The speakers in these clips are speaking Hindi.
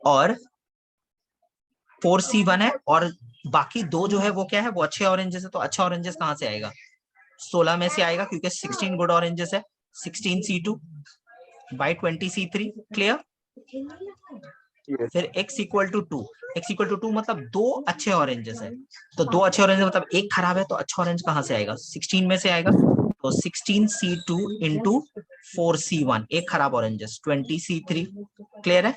और 4C1 है, और बाकी दो जो है वो क्या है, वो अच्छे ऑरेंजेस है। तो अच्छा ऑरेंजेस कहाँ से आएगा? 16 में से आएगा, क्योंकि 16 गुड ऑरेंजेस है। 16C2 by 20C3, clear. Yes. फिर x equal to 2, x equal to 2 मतलब दो अच्छे ऑरेंजेस है। तो दो अच्छे ऑरेंज मतलब एक खराब है, तो अच्छा ऑरेंज कहाँ से आएगा? 16 में से आएगा। तो 16C2 इंटू 4C1, एक खराब ऑरेंजेस 20C3, क्लियर है।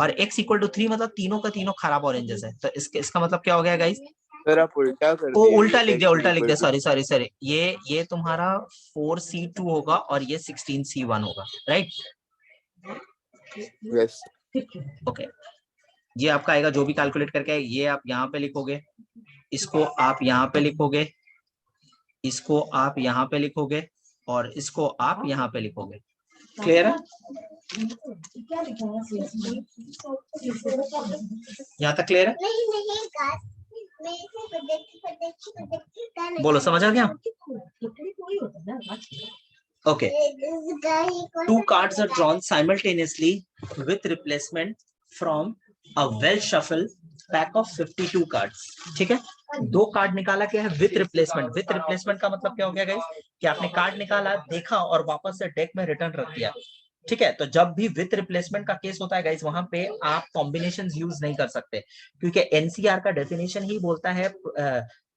और x इक्वल टू 3 मतलब तीनों का तीनों खराब ऑरेंजेस है। तो इसका मतलब क्या हो गया गाइस? सर आप उल्टा कर ओ दिए, उल्टा ये लिख दिया, x उल्टा लिख इक्वल दिया, टू। Sorry sorry sorry. ये तुम्हारा 4C2 होगा और ये 16C1 होगा, राइट। यस। ओके, ये आपका आएगा जो भी कैलकुलेट करके आए, ये आप यहाँ पे लिखोगे, इसको आप यहाँ पे लिखोगे, इसको आप यहाँ पे लिखोगे, और इसको आप यहाँ पे लिखोगे, क्लियर है? यहाँ तक क्लियर है? बोलो, समझ आ गया? Okay, 2 cards are drawn simultaneously with replacement from a well shuffle pack of 52 cards. ठीक है, दो कार्ड निकाला क्या है विथ रिप्लेसमेंट। विथ रिप्लेसमेंट का मतलब क्या हो गया गाइस, कि आपने कार्ड निकाला, देखा और वापस से डेक में रिटर्न रख दिया। ठीक है, तो जब भी विथ रिप्लेसमेंट का केस होता है गाइस, वहां पे आप कॉम्बिनेशंस यूज नहीं कर सकते, क्योंकि एनसीआर का डेफिनेशन ही बोलता है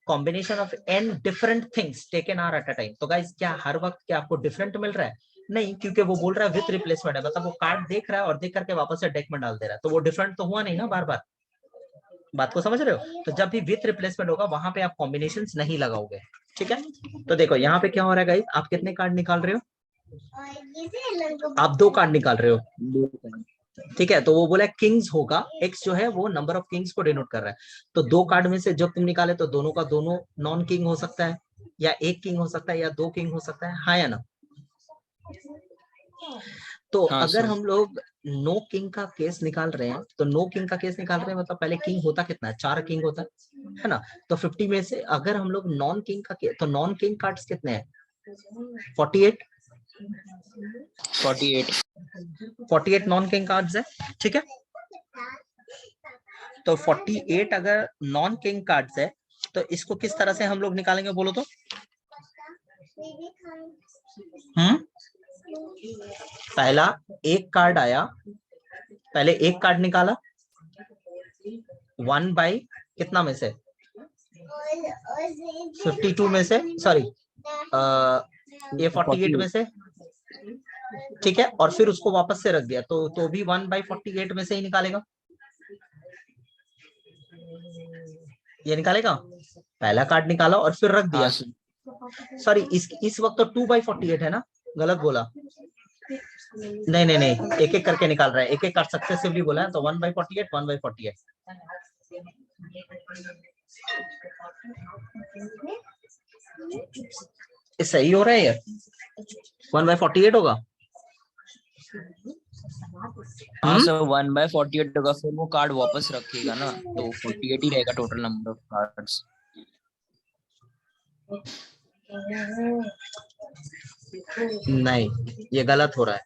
combination of n different things taken r at a time. तो गाइस क्या हर वक्त क्या आपको डिफरेंट मिल रहा है? नहीं, क्योंकि वो बोल रहा है विथ रिप्लेसमेंट है, मतलब वो कार्ड देख रहा है और देख करके वापस से डेक में डाल दे रहा है, तो वो डिफरेंट तो हुआ नहीं ना बार बार। बात को समझ रहे हो? तो जब भी विथ रिप्लेसमेंट होगा वहां पे आप कॉम्बिनेशंस नहीं लगाओगे। ठीक है, तो देखो यहाँ पे क्या हो रहा है गाइस, आप कितने कार्ड निकाल रहे हो? आप दो कार्ड निकाल रहे हो, ठीक है। तो वो बोला किंग्स होगा, एक्स जो है वो नंबर ऑफ किंग्स को डिनोट कर रहा है। तो दो कार्ड में से जब तुम निकाले तो दोनों का दोनों नॉन किंग हो सकता है, या एक किंग हो सकता है, या दो किंग हो सकता है, हाँ या ना? तो हाँ अगर सर। हम लोग नो किंग का केस निकाल रहे हैं, तो नो किंग का केस निकाल रहे हैं मतलब पहले किंग होता कितना है? 4 किंग होता है ना। तो 50 में से अगर हम लोग नॉन किंग का केस, तो नॉन किंग कार्ड्स कितने हैं? 48 48 नॉन किंग कार्ड्स है, ठीक है। तो 48 अगर नॉन किंग कार्ड्स है, तो इसको किस तरह से हम लोग निकालेंगे बोलो तो? पहला एक कार्ड आया, पहले एक कार्ड निकाला, 1 बाई कितना में से? 52 में से, सॉरी ये 48 में से, ठीक है। और फिर उसको वापस से रख दिया, तो भी 1 बाई 48 में से ही निकालेगा, ये निकालेगा। पहला कार्ड निकाला और फिर रख दिया, सॉरी इस वक्त तो 2 बाई 48 है ना, गलत बोला। नहीं नहीं नहीं, एक एक करके निकाल रहा है, एक एक कार्ड सक्सेसिवली बोला है, तो 1 बाई 48 1 बाई 48। सही हो रहा है ये, 1 बाई 48 होगा। हाँ सर, 1/48 होगा, फिर वो कार्ड वापस रखेगा ना, तो 48 ही रहेगा टोटल नंबर ऑफ कार्ड्स। नहीं, ये गलत हो रहा है,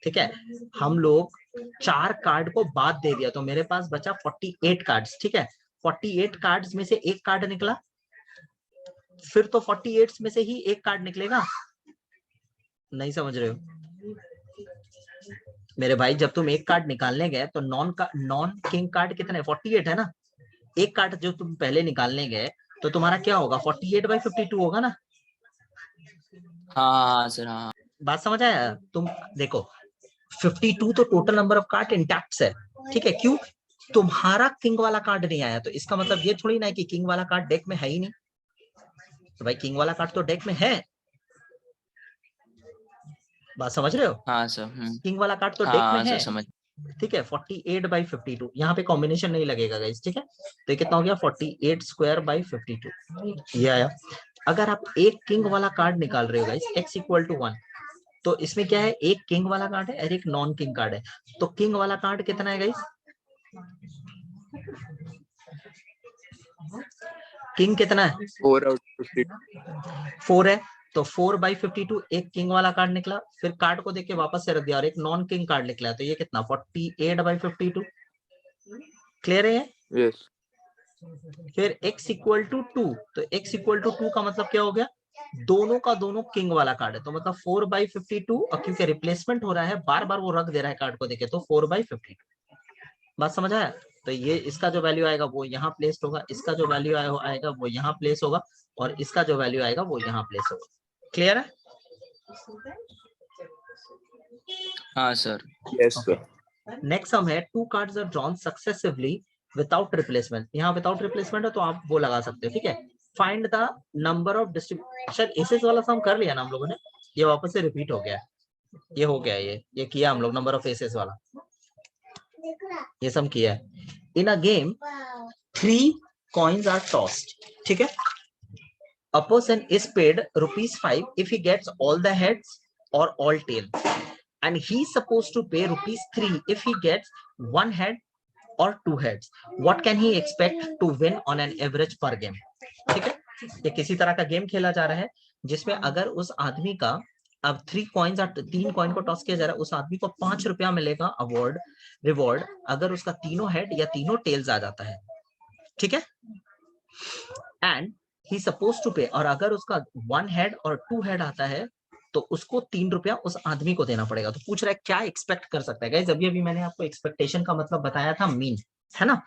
ठीक है। हम लोग 4 कार्ड को बाद दे दिया, तो मेरे पास बचा 48 कार्ड्स, ठीक है। 48 कार्ड्स में से एक कार्ड निकला, फिर तो 48 में से ही एक कार्ड निकलेगा। नहीं समझ रहे हो मेरे भाई, जब तुम एक कार्ड निकालने गए तो नॉन किंग कार्ड कितने? 48 है ना। एक कार्ड जो तुम पहले निकालने गए, तो तुम्हारा क्या होगा? 48 बाई 52 होगा ना। हाँ सर, हाँ। बात समझ आया? तुम देखो 52 तो total number of card intact है, ठीक है। क्यों? तुम्हारा किंग वाला कार्ड नहीं आया, तो इसका मतलब ये थोड़ी ना है कि किंग वाला कार्ड डेक में है ही नहीं। तो भाई किंग वाला कार्ड तो डेक में है, बात समझ रहे हो? हाँ सर। किंग वाला कार्ड तो डेक में हाँ है, सर, समझ। ठीक है। 48 बाई 52, यहाँ पे कॉम्बिनेशन नहीं लगेगा गाइस, ठीक है। तो ये कितना हो गया? 48 स्क्वायर बाई 52, ये आया। अगर आप एक किंग वाला कार्ड निकाल रहे हो गाइस, x इक्वल टू 1, तो इसमें क्या है? एक किंग वाला कार्ड है और एक नॉन किंग कार्ड है। तो किंग वाला कार्ड कितना है गाइस? किंग कितना है? 4 है। तो 4 बाई 52 एक किंग वाला कार्ड निकला, फिर कार्ड को देख के वापस से रख दिया और एक नॉन किंग कार्ड निकला, तो ये कितना? 48 बाई 52, क्लियर है? Yes. फिर x इक्वल टू 2, तो x इक्वल टू 2 का मतलब क्या हो गया, दोनों का दोनों किंग वाला कार्ड है, तो मतलब 4/52, और क्योंकि रिप्लेसमेंट हो रहा है, बार बार वो रख दे रहा है कार्ड को देखे, तो 4/52। बात समझ आया? तो ये इसका जो वैल्यू आएगा वो यहाँ प्लेस होगा, इसका जो वैल्यू आएगा वो यहाँ प्लेस होगा, और इसका जो वैल्यू आएगा वो यहाँ प्लेस होगा। क्लियर है? हाँ sir. Yes, sir. Next sum है, 2 cards are drawn successively without replacement. यहाँ विदाउट रिप्लेसमेंट है तो आप वो लगा सकते हो, ठीक है। Find the number of distribution, aces वाला सम कर लिया ना हम लोगों ने, ये वापस से रिपीट हो गया, ये हो गया, ये किया हम लोग, नंबर ऑफ एसेस वाला ये सम किया है। इन a game 3 coins are tossed, ठीक है। A person is paid ₹5 if he gets all the heads or all tails, and he's supposed to pay ₹3 if he gets 1 head or 2 heads. What can he expect to win on an average per game? ठीक है, ये किसी तरह का गेम खेला जा रहा है जिसमें अगर उस आदमी का, अब 3 कॉइन को टॉस किया जा रहा है, उस आदमी को ₹5 मिलेगा अवार्ड, रिवॉर्ड, अगर उसका तीनों हेड या तीनों टेल्स आ जाता है, ठीक है। एंड ही सपोज टू पे, और अगर उसका 1 हेड और 2 हेड आता है तो उसको ₹3 उस आदमी को देना पड़ेगा। तो पूछ रहा है क्या एक्सपेक्ट कर सकता है। गाइस अभी मैंने आपको एक्सपेक्टेशन का मतलब बताया था, मीन है ना।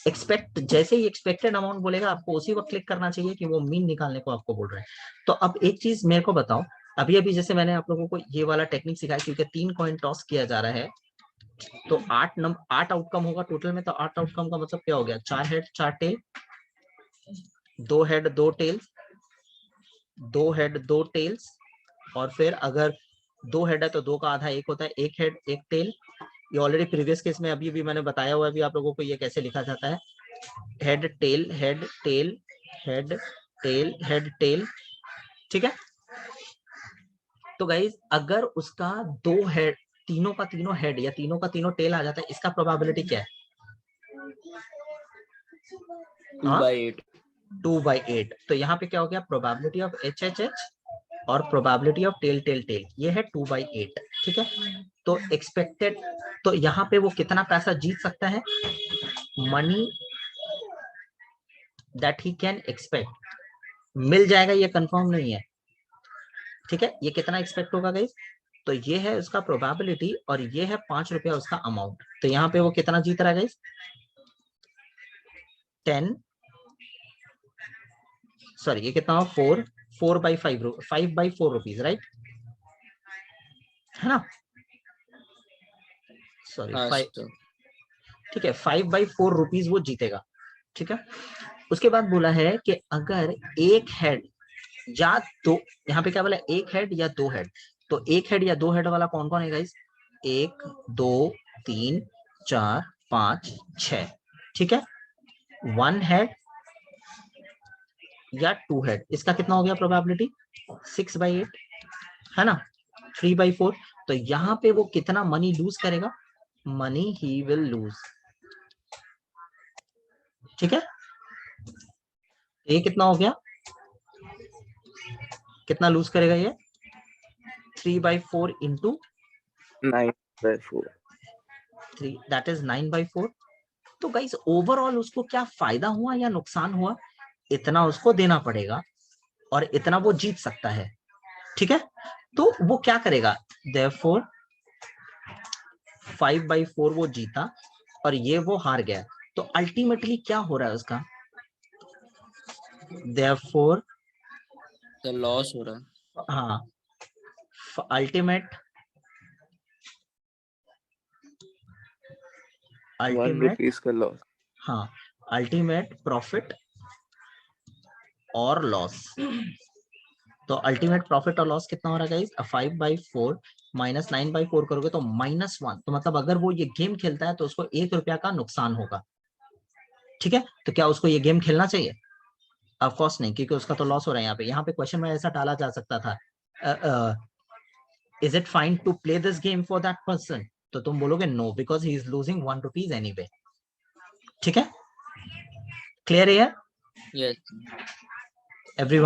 एक्सपेक्ट, जैसे ही एक्सपेक्टेड अमाउंट बोलेगा आपको उसी वक्त क्लिक करना चाहिए कि वो मीन निकालने को आपको बोल रहा है। तो अब एक चीज मेरे को बताओ, अभी जैसे मैंने आप लोगों को ये वाला टेक्निक सिखाया, क्योंकि 3 कॉइन टॉस किया जा रहा है तो 8 आउटकम होगा टोटल में। तो 8 आउटकम का मतलब क्या हो गया, 4 head 4 tail, 2 head 2 tails, 2 head 2 tails, और फिर अगर 2 हेड है तो 2 का आधा 1 होता है, 1 हेड 1 टेल। ये ऑलरेडी प्रीवियस केस में अभी भी मैंने बताया हुआ है अभी आप लोगों को ये कैसे लिखा जाता है, head tail head tail head tail head tail, ठीक है। तो गाइज अगर उसका 2 हेड, तीनों का तीनों हेड या तीनों का तीनों टेल आ जाता है, इसका प्रोबेबिलिटी क्या है? 2/8। 2/8। तो यहाँ पे क्या हो गया, प्रोबेबिलिटी ऑफ HHH और probability of tail tail tail, ये है 2/8, ठीक है। तो एक्सपेक्टेड, तो यहाँ पे वो कितना पैसा जीत सकता है, money that he can expect, मिल जाएगा ये कंफर्म नहीं है, ठीक है। ये कितना एक्सपेक्ट होगा गाइस, तो ये है उसका प्रोबेबिलिटी और ये है ₹5 उसका अमाउंट। तो यहाँ पे वो कितना जीत रहा है गाइस, 10, सॉरी ये कितना, 5/4 रुपीज, राइट, है ना, सॉरी 5, ठीक है, 5/4 रुपीज वो जीतेगा, ठीक है। उसके बाद बोला है कि अगर एक हेड या दो, यहाँ पे क्या बोला, एक हेड या 2 हेड, तो एक हेड या 2 हेड वाला कौन कौन है गाइस, 1 2 3 4 5 6, ठीक है। 1 हेड या 2 हेड, इसका कितना हो गया प्रोबेबिलिटी, 6/8, है ना, 3/4। तो यहाँ पे वो कितना मनी लूज करेगा, मनी ही विल लूज, ठीक है। ये कितना हो गया, कितना लूज करेगा ये, 3/4 इंटू 9/4. 3, that is 9/4। तो गाइस ओवरऑल उसको क्या फायदा हुआ या नुकसान हुआ, इतना उसको देना पड़ेगा और इतना वो जीत सकता है, ठीक है। तो वो क्या करेगा, देयरफॉर 5/4 वो जीता और ये वो हार गया, तो अल्टीमेटली क्या हो रहा है उसका, देयरफॉर तो लॉस हो रहा है। हाँ, अल्टीमेट 1 rupees का लॉस. हाँ, अल्टीमेट प्रॉफिट और लॉस। तो अल्टीमेट प्रॉफिट और लॉस कितना हो रहा है गाइस, 5/4 माइनस 9/4 करोगे तो -1। तो मतलब अगर वो ये गेम खेलता है तो उसको ₹1 का नुकसान होगा, ठीक है। तो क्या उसको ये गेम खेलना चाहिए, ऑफ कोर्स नहीं, क्योंकि उसका तो लॉस हो रहा है। यहाँ पे क्वेश्चन में ऐसा डाला जा सकता था, is it fine to play this game for that person, तो तुम बोलोगे no, because he is losing 1 rupees anyway, ठीक है। क्लियर है यस। एवरीवन?